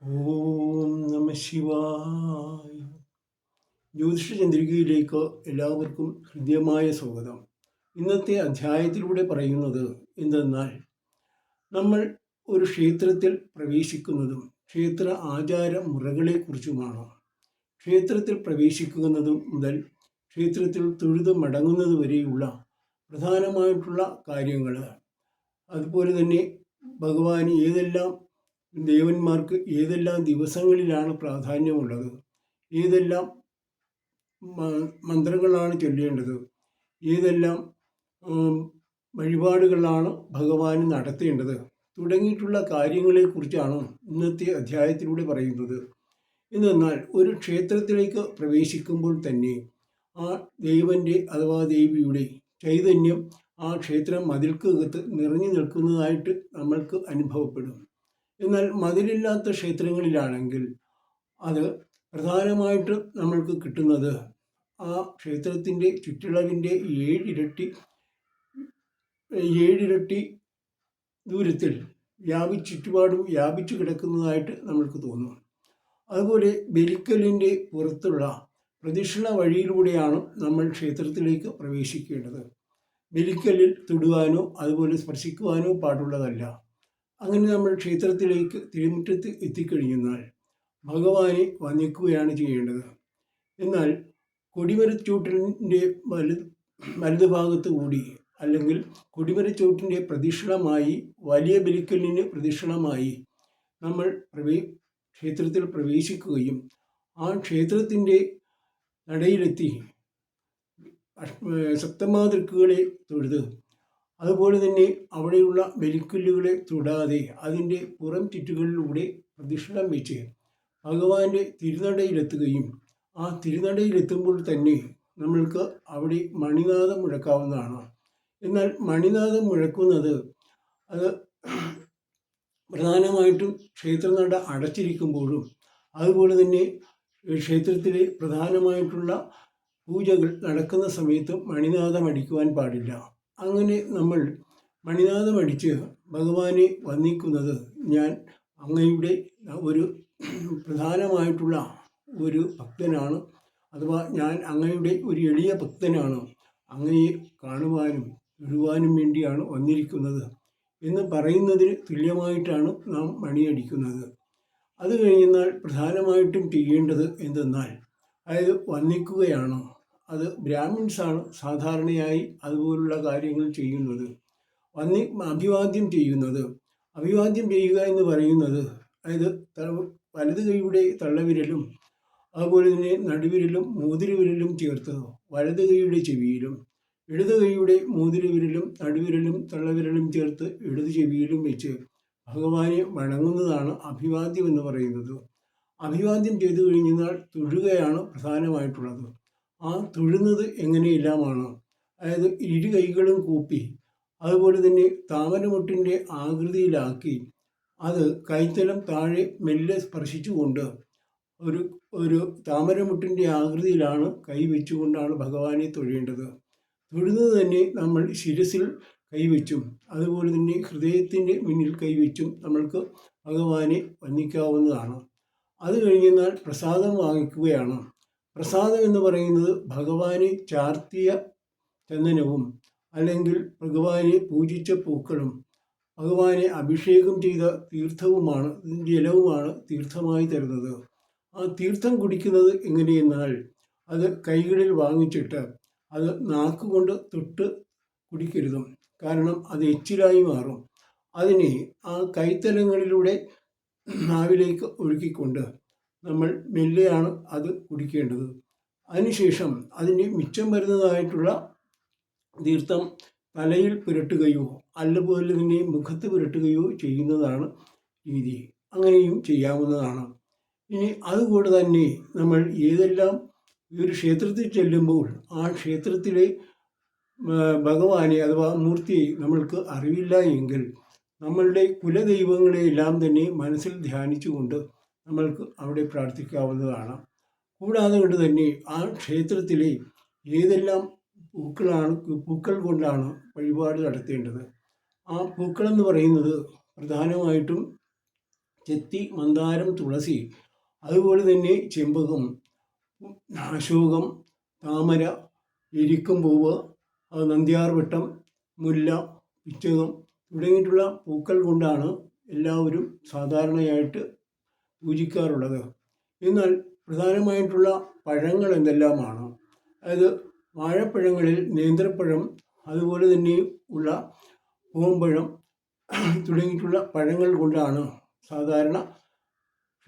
ഓം നമ ശിവായ. ജ്യോതിഷ ചന്ദ്രികയിലേക്ക് എല്ലാവർക്കും ഹൃദ്യമായ സ്വാഗതം. ഇന്നത്തെ അധ്യായത്തിലൂടെ പറയുന്നത് എന്തെന്നാൽ, നമ്മൾ ഒരു ക്ഷേത്രത്തിൽ പ്രവേശിക്കുന്നതും ക്ഷേത്ര ആചാര മുറകളെക്കുറിച്ചുമാണ്. ക്ഷേത്രത്തിൽ പ്രവേശിക്കുന്നതും മുതൽ ക്ഷേത്രത്തിൽ തൊഴുത് മടങ്ങുന്നത് വരെയുള്ള പ്രധാനമായിട്ടുള്ള കാര്യങ്ങൾ, അതുപോലെ തന്നെ ഭഗവാൻ ദേവന്മാർക്ക് ഏതെല്ലാം ദിവസങ്ങളിലാണ് പ്രാധാന്യമുള്ളത്, ഏതെല്ലാം മന്ത്രങ്ങളാണ് ചൊല്ലേണ്ടത്, ഏതെല്ലാം വഴിപാടുകളാണ് ഭഗവാന് നടത്തേണ്ടത് തുടങ്ങിയിട്ടുള്ള കാര്യങ്ങളെക്കുറിച്ചാണ് ഇന്നത്തെ അധ്യായത്തിലൂടെ പറയുന്നത്. എന്നാൽ ഒരു ക്ഷേത്രത്തിലേക്ക് പ്രവേശിക്കുമ്പോൾ തന്നെ ആ ദേവൻ്റെ അഥവാ ദേവിയുടെ ചൈതന്യം ആ ക്ഷേത്രം മതിൽക്കകത്ത് നിറഞ്ഞു നിൽക്കുന്നതായിട്ട് നമ്മൾക്ക് അനുഭവപ്പെടും. എന്നാൽ മതിലില്ലാത്ത ക്ഷേത്രങ്ങളിലാണെങ്കിൽ അത് പ്രധാനമായിട്ട് നമ്മൾക്ക് കിട്ടുന്നത് ആ ക്ഷേത്രത്തിൻ്റെ ചുറ്റളവിൻ്റെ ഏഴിരട്ടി ദൂരത്തിൽ ചുറ്റുപാടും വ്യാപിച്ചു കിടക്കുന്നതായിട്ട് നമ്മൾക്ക് തോന്നും. അതുപോലെ ബലിക്കലിൻ്റെ പുറത്തുള്ള പ്രദക്ഷിണ വഴിയിലൂടെയാണ് നമ്മൾ ക്ഷേത്രത്തിലേക്ക് പ്രവേശിക്കേണ്ടത്. ബലിക്കല്ലിൽ തൊടുവാനോ അതുപോലെ സ്പർശിക്കുവാനോ പാടുള്ളതല്ല. അങ്ങനെ നമ്മൾ ക്ഷേത്രത്തിലേക്ക് തിരുമുറ്റത്ത് എത്തിക്കഴിഞ്ഞാൽ ഭഗവാനെ വന്ദിക്കുകയാണ് ചെയ്യേണ്ടത്. എന്നാൽ കൊടിമരച്ചൂട്ടിൻ്റെ വലതുഭാഗത്ത് കൂടി, അല്ലെങ്കിൽ കൊടിമരച്ചൂട്ടിൻ്റെ പ്രദക്ഷിണമായി, വലിയ ബലിക്കല്ലിന് പ്രദക്ഷിണമായി നമ്മൾ ക്ഷേത്രത്തിൽ പ്രവേശിക്കുകയും ആ ക്ഷേത്രത്തിൻ്റെ നടയിലെത്തി സപ്തമാതൃക്കുകളെ തൊഴുത്, അതുപോലെ തന്നെ അവിടെയുള്ള ബലിക്കല്ലുകളെ തൊടാതെ അതിൻ്റെ പുറം ചുറ്റുകളിലൂടെ പ്രദക്ഷിണം വെച്ച് ഭഗവാന്റെ തിരുനടയിലെത്തുകയും ആ തിരുനടയിലെത്തുമ്പോൾ തന്നെ നമ്മൾക്ക് അവിടെ മണിനാദം മുഴക്കാവുന്നതാണ്. എന്നാൽ മണിനാദം മുഴക്കുന്നത് അത് പ്രധാനമായിട്ടും ക്ഷേത്രനട അടച്ചിരിക്കുമ്പോഴും, അതുപോലെ തന്നെ ക്ഷേത്രത്തിലെ പ്രധാനമായിട്ടുള്ള പൂജകൾ നടക്കുന്ന സമയത്തും മണിനാദം അടിക്കുവാൻ പാടില്ല. അങ്ങനെ നമ്മൾ മണിനാദമടിച്ച് ഭഗവാനെ വന്ദിക്കുന്നത്, ഞാൻ അങ്ങയുടെ ഒരു പ്രധാനമായിട്ടുള്ള ഒരു ഭക്തനാണ്, അഥവാ ഞാൻ അങ്ങയുടെ ഒരു എളിയ ഭക്തനാണ്, അങ്ങയെ കാണുവാനും തൊഴുവാനും വേണ്ടിയാണ് വന്നിരിക്കുന്നത് എന്ന് പറയുന്നതിന് തുല്യമായിട്ടാണ് നാം മണിയടിക്കുന്നത്. അത് കഴിഞ്ഞാൽ പ്രധാനമായിട്ടും ചെയ്യേണ്ടത് എന്തെന്നാൽ, അതായത് വന്ദിക്കുകയാണ്. അത് ബ്രാഹ്മിൻസാണ് സാധാരണയായി അതുപോലുള്ള കാര്യങ്ങൾ ചെയ്യുന്നത്. അഭിവാദ്യം ചെയ്യുന്നത്. അഭിവാദ്യം ചെയ്യുക എന്ന് പറയുന്നത്, അതായത് വലത് കൈയുടെ തള്ളവിരലും അതുപോലെ തന്നെ നടുവിരലും മോതിരവിരലും ചേർത്ത് വലത് കൈയുടെ ചെവിയിലും, ഇടത് കൈയുടെ മോതിരവിരലും നടുവിരലും തള്ളവിരലും ചേർത്ത് ഇടത് ചെവിയിലും വെച്ച് ഭഗവാനെ വണങ്ങുന്നതാണ് അഭിവാദ്യം എന്ന് പറയുന്നത്. അഭിവാദ്യം ചെയ്തു കഴിഞ്ഞാൽ തൊഴുകയാണ് പ്രധാനമായിട്ടുള്ളത്. ആ തൊഴുന്നത് എങ്ങനെയെല്ലാമാണ്, അതായത് ഇരു കൈകളും കൂപ്പി, അതുപോലെ തന്നെ താമരമുട്ടിൻ്റെ ആകൃതിയിലാക്കി അത് കൈത്തലം താഴെ മെല്ലെ സ്പർശിച്ചുകൊണ്ട് ഒരു താമരമുട്ടിൻ്റെ ആകൃതിയിലാണ് കൈ വെച്ചുകൊണ്ടാണ് ഭഗവാനെ തൊഴേണ്ടത്. തൊഴുന്നത് തന്നെ നമ്മൾ ശിരസിൽ കൈവച്ചും അതുപോലെ തന്നെ ഹൃദയത്തിൻ്റെ മുന്നിൽ കൈവച്ചും നമ്മൾക്ക് ഭഗവാനെ വന്ദിക്കാവുന്നതാണ്. അത് കഴിഞ്ഞാൽ പ്രസാദം വാങ്ങിക്കുകയാണ്. പ്രസാദം എന്ന് പറയുന്നത് ഭഗവാനെ ചാർത്തിയ ചന്ദനവും, അല്ലെങ്കിൽ ഭഗവാനെ പൂജിച്ച പൂക്കളും, ഭഗവാനെ അഭിഷേകം ചെയ്ത തീർത്ഥവുമാണ്, ജലവുമാണ് തീർത്ഥമായി തരുന്നത്. ആ തീർത്ഥം കുടിക്കുന്നത് എങ്ങനെയെന്നാൽ, അത് കൈകളിൽ വാങ്ങിച്ചിട്ട് അത് നാക്കുകൊണ്ട് തൊട്ട് കുടിക്കരുതും. കാരണം അത് എച്ചിലായി മാറും. അതിനെ ആ കൈത്തലങ്ങളിലൂടെ നാവിലേക്ക് ഒഴുക്കിക്കൊണ്ട് നമ്മൾ മെല്ലെയാണ് അത് കുടിക്കേണ്ടത്. അതിനുശേഷം അതിന് മിച്ചം വരുന്നതായിട്ടുള്ള തീർത്ഥം തലയിൽ പുരട്ടുകയോ അതുപോലെ തന്നെ മുഖത്ത് പുരട്ടുകയോ ചെയ്യുന്നതാണ് രീതി. അങ്ങനെയും ചെയ്യാവുന്നതാണ്. ഇനി അതുകൂടെ തന്നെ നമ്മൾ ഏതെല്ലാം ഒരു ക്ഷേത്രത്തിൽ ചെല്ലുമ്പോൾ ആ ക്ഷേത്രത്തിലെ ഭഗവാനെ അഥവാ മൂർത്തിയെ നമ്മൾക്ക് അറിവില്ല എങ്കിൽ നമ്മളുടെ കുലദൈവങ്ങളെയെല്ലാം തന്നെ മനസ്സിൽ ധ്യാനിച്ചുകൊണ്ട് നമ്മൾക്ക് അവിടെ പ്രാർത്ഥിക്കാവുന്നതാണ്. കൂടാതെ കൊണ്ട് തന്നെ ആ ക്ഷേത്രത്തിലെ ഏതെല്ലാം പൂക്കൾ കൊണ്ടാണ് വഴിപാട് നടത്തേണ്ടത്. ആ പൂക്കളെന്ന് പറയുന്നത് പ്രധാനമായിട്ടും ചെത്തി, മന്ദാരം, തുളസി, അതുപോലെ തന്നെ ചെമ്പകം, അശോകം, താമര, എരിക്കുംപൂവ്, നന്ദ്യാർവട്ടം, മുല്ല, പിച്ചകം തുടങ്ങിയിട്ടുള്ള പൂക്കൾ കൊണ്ടാണ് എല്ലാവരും സാധാരണയായിട്ട് പൂജിക്കാറുള്ളത്. എന്നാൽ പ്രധാനമായിട്ടുള്ള പഴങ്ങൾ എന്തെല്ലാമാണ്? അതായത് വാഴപ്പഴങ്ങളിൽ നേന്ത്രപ്പഴം, അതുപോലെ തന്നെ ഉള്ള പൂവമ്പഴം തുടങ്ങിയിട്ടുള്ള പഴങ്ങൾ കൊണ്ടാണ് സാധാരണ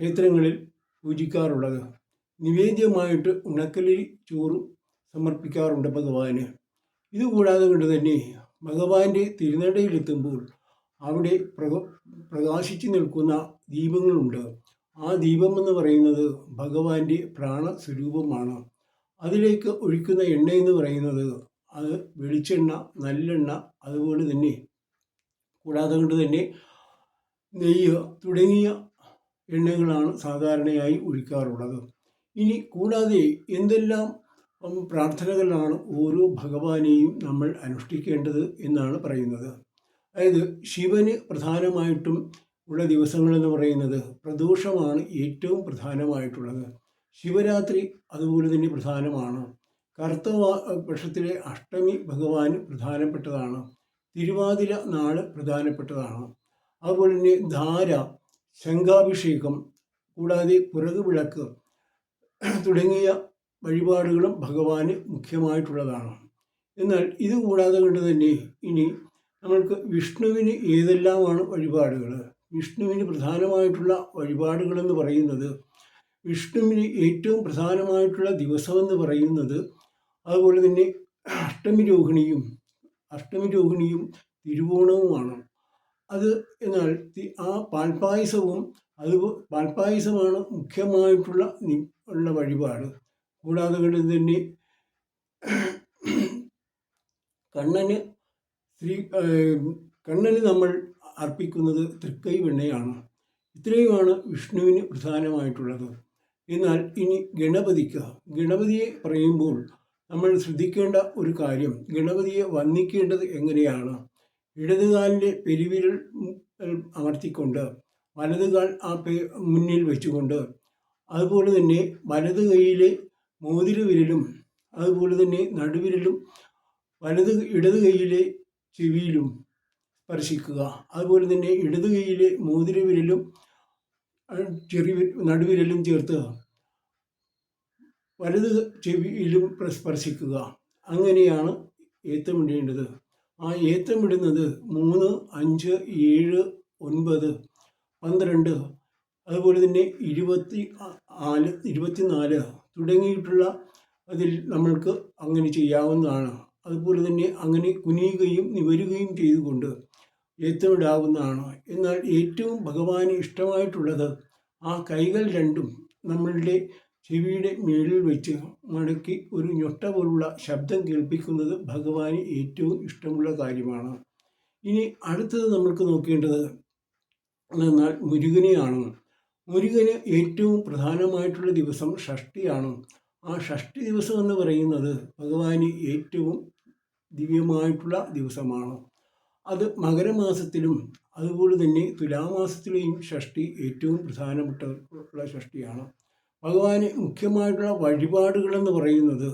ക്ഷേത്രങ്ങളിൽ പൂജിക്കാറുള്ളത്. നിവേദ്യമായിട്ട് ഉണക്കലരി ചോറും സമർപ്പിക്കാറുണ്ട് ഭഗവാന്. ഇതുകൂടാതെ കൊണ്ട് തന്നെ ഭഗവാന്റെ തിരുനടയിലെത്തുമ്പോൾ അവിടെ പ്രകാശിച്ചു നിൽക്കുന്ന ദീപങ്ങളുണ്ട്. ആ ദീപം എന്ന് പറയുന്നത് ഭഗവാന്റെ പ്രാണസ്വരൂപമാണ്. അതിലേക്ക് ഒഴിക്കുന്ന എണ്ണ എന്ന് പറയുന്നത് അത് വെളിച്ചെണ്ണ, നല്ലെണ്ണ, അതുപോലെ തന്നെ കൂടാതെ കൊണ്ട് തന്നെ നെയ്യ് തുടങ്ങിയ എണ്ണകളാണ് സാധാരണയായി ഒഴിക്കാറുള്ളത്. ഇനി കൂടാതെ എന്തെല്ലാം പ്രാർത്ഥനകളാണ് ഓരോ ഭഗവാനെയും നമ്മൾ അനുഷ്ഠിക്കേണ്ടത് എന്നാണ് പറയുന്നത്. അതായത് ശിവന് പ്രധാനമായിട്ടും ഉള്ള ദിവസങ്ങളെന്ന് പറയുന്നത് പ്രദോഷമാണ് ഏറ്റവും പ്രധാനമായിട്ടുള്ളത്. ശിവരാത്രി അതുപോലെ തന്നെ പ്രധാനമാണ്. കറുത്ത പക്ഷത്തിലെ അഷ്ടമി ഭഗവാന് പ്രധാനപ്പെട്ടതാണ്. തിരുവാതിര നാള് പ്രധാനപ്പെട്ടതാണ്. അതുപോലെ തന്നെ ധാര, ശംഖാഭിഷേകം, കൂടാതെ പുറകുവിളക്ക് തുടങ്ങിയ വഴിപാടുകളും ഭഗവാന് മുഖ്യമായിട്ടുള്ളതാണ്. എന്നാൽ ഇതുകൂടാതെ കൊണ്ട് തന്നെ ഇനി നമ്മൾക്ക് വിഷ്ണുവിന് ഏതെല്ലാമാണ് വഴിപാടുകൾ? വിഷ്ണുവിന് പ്രധാനമായിട്ടുള്ള വഴിപാടുകളെന്ന് പറയുന്നത്, വിഷ്ണുവിന് ഏറ്റവും പ്രധാനമായിട്ടുള്ള ദിവസമെന്ന് പറയുന്നത് അതുപോലെ തന്നെ അഷ്ടമി രോഹിണിയും തിരുവോണവുമാണ്. അത് എന്നാൽ ആ പാൽപ്പായസമാണ് മുഖ്യമായിട്ടുള്ള വഴിപാട്. കൂടാതെ കൊണ്ട് തന്നെ കണ്ണന് നമ്മൾ അർപ്പിക്കുന്നത് തൃക്കൈ വെണ്ണയാണ്. ഇത്രയുമാണ് വിഷ്ണുവിന് പ്രധാനമായിട്ടുള്ളത്. എന്നാൽ ഇനി ഗണപതിയെ പറയുമ്പോൾ നമ്മൾ ശ്രദ്ധിക്കേണ്ട ഒരു കാര്യം, ഗണപതിയെ വന്ദിക്കേണ്ടത് എങ്ങനെയാണ്? ഇടതുകാലിൻ്റെ പെരുവിരൽ അമർത്തിക്കൊണ്ട് വലതുകാൽ മുന്നിൽ വെച്ചുകൊണ്ട്, അതുപോലെ തന്നെ വലത് കൈയിലെ മോതിരവിരലും അതുപോലെ തന്നെ നടുവിരലും ഇടത് കൈയിലെ ചെവിയിലും സ്പർശിക്കുക. അതുപോലെ തന്നെ ഇടത് കൈയിലെ മോതിരവിരലും നടുവിരലും ചേർത്ത് വലത് ചെവിയിലും സ്പർശിക്കുക. അങ്ങനെയാണ് ഏത്തമിടേണ്ടത്. ആ ഏത്തമിടുന്നത് 3, 5, 7, 9, 12, അതുപോലെ തന്നെ 24 തുടങ്ങിയിട്ടുള്ള അതിൽ നമ്മൾക്ക് അങ്ങനെ ചെയ്യാവുന്നതാണ്. അതുപോലെ തന്നെ അങ്ങനെ കുനിയുകയും നിവരുകയും ചെയ്തുകൊണ്ട് ഏത്തമിടാവുന്നതാണ്. എന്നാൽ ഏറ്റവും ഭഗവാന് ഇഷ്ടമായിട്ടുള്ളത് ആ കൈകൾ രണ്ടും നമ്മളുടെ ചെവിയുടെ മേളിൽ വെച്ച് മടക്കി ഒരു ഞൊട്ട പോലുള്ള ശബ്ദം കേൾപ്പിക്കുന്നത് ഭഗവാന് ഏറ്റവും ഇഷ്ടമുള്ള കാര്യമാണ്. ഇനി അടുത്തത് നമ്മൾക്ക് നോക്കേണ്ടത് എന്നാൽ മുരുകനെയാണ്. മുരുകന് ഏറ്റവും പ്രധാനമായിട്ടുള്ള ദിവസം ഷഷ്ഠിയാണ്. ആ ഷഷ്ഠി ദിവസം എന്ന് പറയുന്നത് ഭഗവാന് ഏറ്റവും ദിവ്യമായിട്ടുള്ള ദിവസമാണ്. അത് മകരമാസത്തിലും അതുപോലെ തന്നെ തുലാമാസത്തിലെയും ഷഷ്ഠി ഏറ്റവും പ്രധാനപ്പെട്ട ഷഷ്ഠിയാണ്. ഭഗവാന് മുഖ്യമായിട്ടുള്ള വഴിപാടുകളെന്ന് പറയുന്നത്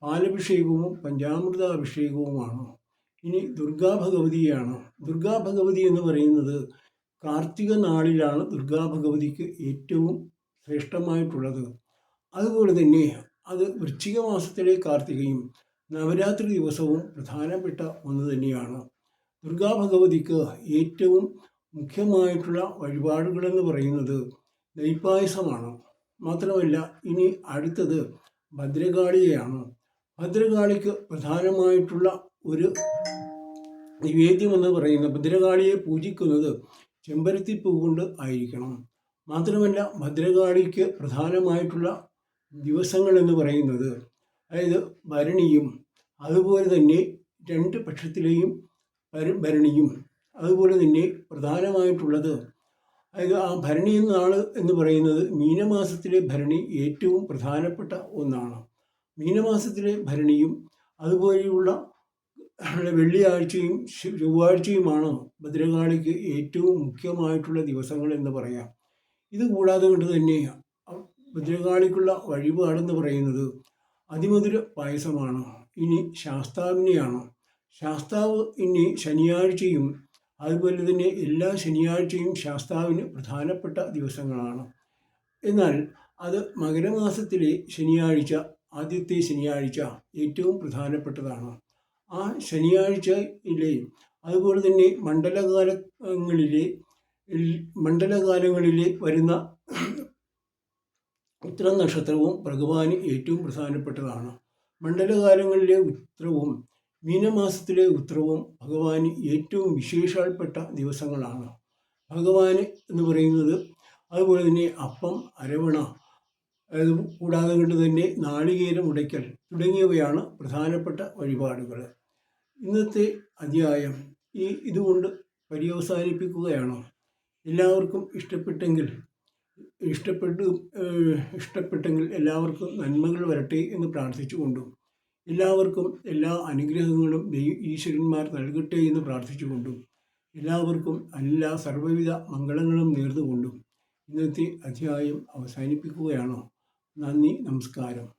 പാലഭിഷേകവും പഞ്ചാമൃത അഭിഷേകവുമാണ്. ഇനി ദുർഗാഭഗവതിയാണ്. ദുർഗാഭഗവതി എന്ന് പറയുന്നത് കാർത്തിക നാളിലാണ് ദുർഗാഭഗവതിക്ക് ഏറ്റവും ശ്രേഷ്ഠമായിട്ടുള്ളത്. അതുപോലെ തന്നെ അത് വൃശ്ചിക മാസത്തിലെ കാർത്തികയും നവരാത്രി ദിവസവും പ്രധാനപ്പെട്ട ഒന്ന് തന്നെയാണ്. ദുർഗാഭഗവതിക്ക് ഏറ്റവും മുഖ്യമായിട്ടുള്ള വഴിപാടുകളെന്ന് പറയുന്നത് നെയ്പായസമാണ്. മാത്രമല്ല ഇനി അടുത്തത് ഭദ്രകാളിയെയാണ്. ഭദ്രകാളിക്ക് പ്രധാനമായിട്ടുള്ള ഒരു നിവേദ്യമെന്ന് പറയുന്നത്, ഭദ്രകാളിയെ പൂജിക്കുന്നത് ചെമ്പരത്തിപ്പൂ കൊണ്ട് ആയിരിക്കണം. മാത്രമല്ല ഭദ്രകാളിക്ക് പ്രധാനമായിട്ടുള്ള ദിവസങ്ങൾ എന്ന് പറയുന്നത്, അതായത് ഭരണിയും അതുപോലെ തന്നെ 2 പക്ഷത്തിലെയും ഭരണിയും, അതുപോലെ തന്നെ പ്രധാനമായിട്ടുള്ളത് അതായത് ആ ഭരണി നാൾ എന്ന് പറയുന്നത് മീനമാസത്തിലെ ഭരണി ഏറ്റവും പ്രധാനപ്പെട്ട ഒന്നാണ്. മീനമാസത്തിലെ ഭരണിയും അതുപോലെയുള്ള വെള്ളിയാഴ്ചയും ചൊവ്വാഴ്ചയുമാണ് ഭദ്രകാളിക്ക് ഏറ്റവും മുഖ്യമായിട്ടുള്ള ദിവസങ്ങൾ എന്ന് പറയാം. ഇത് കൂടാതെ കൊണ്ട് തന്നെ ഭദ്രകാളിക്കുള്ള വഴിപാടെന്ന് പറയുന്നത് അതിമധുര പായസമാണ്. ഇനി ശാസ്താവിനെയാണ്. ശാസ്താവ് ഇനി ശനിയാഴ്ചയും അതുപോലെ തന്നെ എല്ലാ ശനിയാഴ്ചയും ശാസ്താവിന് പ്രധാനപ്പെട്ട ദിവസങ്ങളാണ്. എന്നാൽ അത് മകരമാസത്തിലെ ശനിയാഴ്ച, ആദ്യത്തെ ശനിയാഴ്ച ഏറ്റവും പ്രധാനപ്പെട്ടതാണ്. ആ ശനിയാഴ്ചയിലെ അതുപോലെ തന്നെ മണ്ഡലകാലങ്ങളിലെ വരുന്ന ഉത്രം നക്ഷത്രവും ഭഗവാന് ഏറ്റവും പ്രധാനപ്പെട്ടതാണ്. മണ്ഡലകാലങ്ങളിലെ ഉത്രവും മീനമാസത്തിലെ ഉത്രവും ഭഗവാന് ഏറ്റവും വിശേഷപ്പെട്ട ദിവസങ്ങളാണ്. ഭഗവാന് എന്ന് പറയുന്നത് അതുപോലെ തന്നെ അപ്പം, അരവണ, കൂടാതെ കൊണ്ട് തന്നെ നാളികേരം ഉടയ്ക്കൽ തുടങ്ങിയവയാണ് പ്രധാനപ്പെട്ട വഴിപാടുകൾ. ഇന്നത്തെ അധ്യായം ഇതുകൊണ്ട് പര്യവസാനിപ്പിക്കുകയാണ്. എല്ലാവർക്കും ഇഷ്ടപ്പെട്ടെങ്കിൽ എല്ലാവർക്കും നന്മകൾ വരട്ടെ എന്ന് പ്രാർത്ഥിച്ചുകൊണ്ടും എല്ലാവർക്കും എല്ലാ അനുഗ്രഹങ്ങളും ഈശ്വരന്മാർ നൽകട്ടെ എന്ന് പ്രാർത്ഥിച്ചുകൊണ്ടും എല്ലാവർക്കും എല്ലാ സർവ്വവിധ മംഗളങ്ങളും നേർന്നുകൊണ്ടും ഇന്നത്തെ അധ്യായം അവസാനിപ്പിക്കുകയാണ്. നന്ദി, നമസ്കാരം.